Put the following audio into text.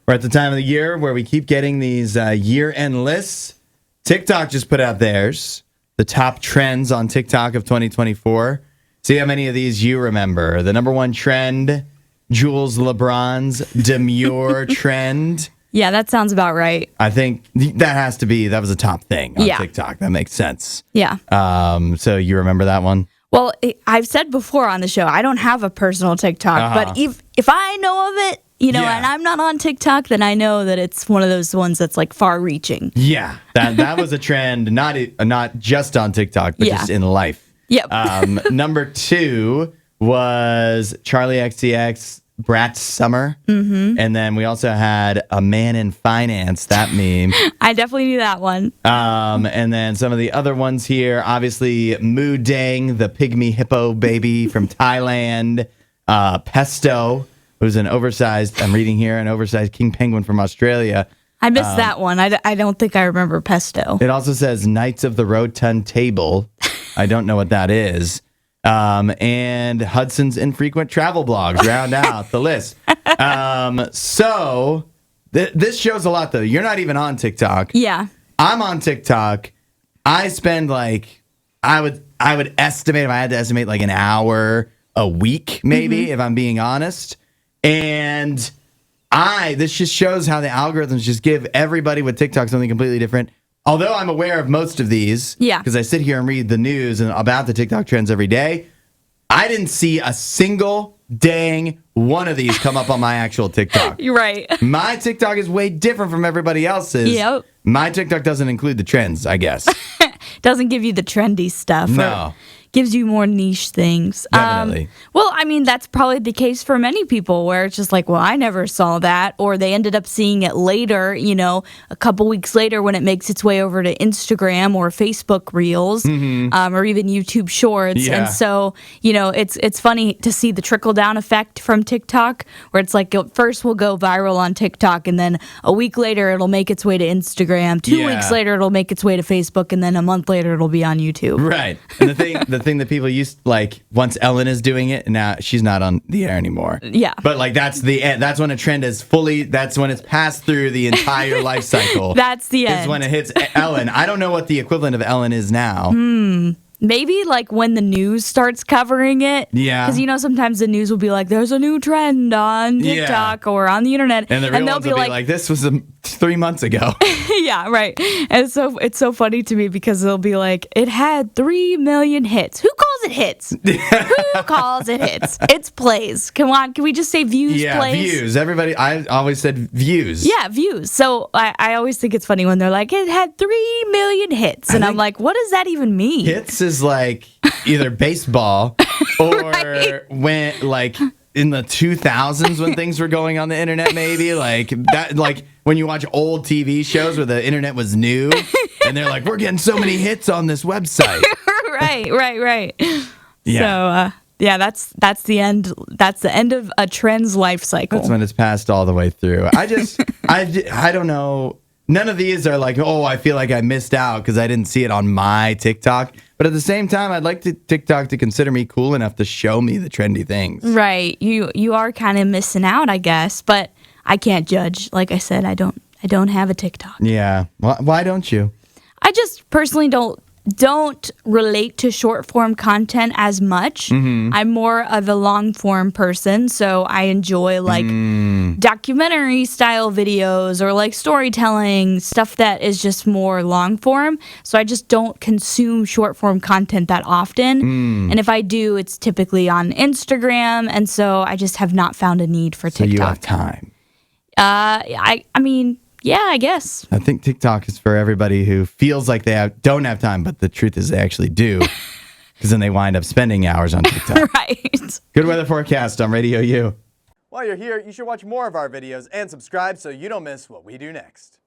We're at the time of the year where we keep getting these year-end lists. TikTok just put out theirs, the top trends on TikTok of 2024. See how many of these you remember. The number one trend, Jules LeBron's demure trend. Yeah, that sounds about right. I think that was a top thing on TikTok. That makes sense. Yeah. So you remember that one? Well, I've said before on the show, I don't have a personal TikTok, but if I know of it, and I'm not on TikTok, then I know that it's one of those ones that's like far-reaching. Yeah, that was a trend, not just on TikTok, but just in life. Yep. Number 2 was Charlie XCX, Brat's Summer. Mm-hmm. And then we also had A Man in Finance, that meme. I definitely knew that one. And then some of the other ones here, obviously Moo Dang, the pygmy hippo baby from Thailand. Pesto, who's an oversized king penguin from Australia. I missed that one. I don't think I remember Pesto. It also says Knights of the Rotund Table. I don't know what that is. And Hudson's infrequent travel blogs round out the list. So this shows a lot, though. You're not even on TikTok. Yeah. I'm on TikTok. I spend I would estimate, if I had to estimate, like an hour a week, maybe, if I'm being honest. And this just shows how the algorithms just give everybody with TikTok something completely different. Although I'm aware of most of these, because I sit here and read the news and about the TikTok trends every day, I didn't see a single dang one of these come up on my actual TikTok. You're right. My TikTok is way different from everybody else's. Yep. My TikTok doesn't include the trends, I guess. Doesn't give you the trendy stuff. No. Gives you more niche things. Definitely. Well, I mean, that's probably the case for many people where it's just like, well, I never saw that. Or they ended up seeing it later, a couple weeks later when it makes its way over to Instagram or Facebook Reels or even YouTube Shorts. Yeah. And so, it's funny to see the trickle-down effect from TikTok where it's like it first will go viral on TikTok and then a week later it'll make its way to Instagram. 2 weeks later it'll make its way to Facebook and then a month later it'll be on YouTube. Right. And the thing that people used, once Ellen is doing it, and now she's not on the air anymore. Yeah. But that's the end. That's when a trend is that's when it's passed through the entire life cycle. That's the end. Is when it hits Ellen. I don't know what the equivalent of Ellen is now. Maybe when the news starts covering it. Yeah. Because, sometimes the news will be like, there's a new trend on TikTok or on the internet. And the real ones will be like, this was 3 months ago. Yeah, right. And so it's so funny to me because they'll be like, it had 3 million hits. Who calls it hits? Who calls it hits? It's plays. Come on, can we just say views, plays? Views. Everybody, I always said views. Yeah, views. So I always think it's funny when they're like, it had 3 million hits. And I'm like, what does that even mean? Hits is like either baseball or when in the 2000s when things were going on the internet, maybe when you watch old TV shows where the internet was new and they're like, we're getting so many hits on this website. Right. Yeah. So that's the end. That's the end of a trend's life cycle. That's when it's passed all the way through. I don't know. None of these are like, oh, I feel like I missed out because I didn't see it on my TikTok. But at the same time, I'd like TikTok to consider me cool enough to show me the trendy things. Right. You are kind of missing out, I guess. But I can't judge. Like I said, I don't have a TikTok. Yeah. Why don't you? I just personally don't relate to short form content as much. I'm more of a long form person, so I enjoy documentary style videos or storytelling stuff that is just more long form. So I just don't consume short form content that often. And if I do, it's typically on Instagram, and so I just have not found a need for TikTok. So you have time. I mean, yeah, I guess. I think TikTok is for everybody who feels like they don't have time, but the truth is they actually do. Because then they wind up spending hours on TikTok. Right. Good weather forecast on Radio U. While you're here, you should watch more of our videos and subscribe so you don't miss what we do next.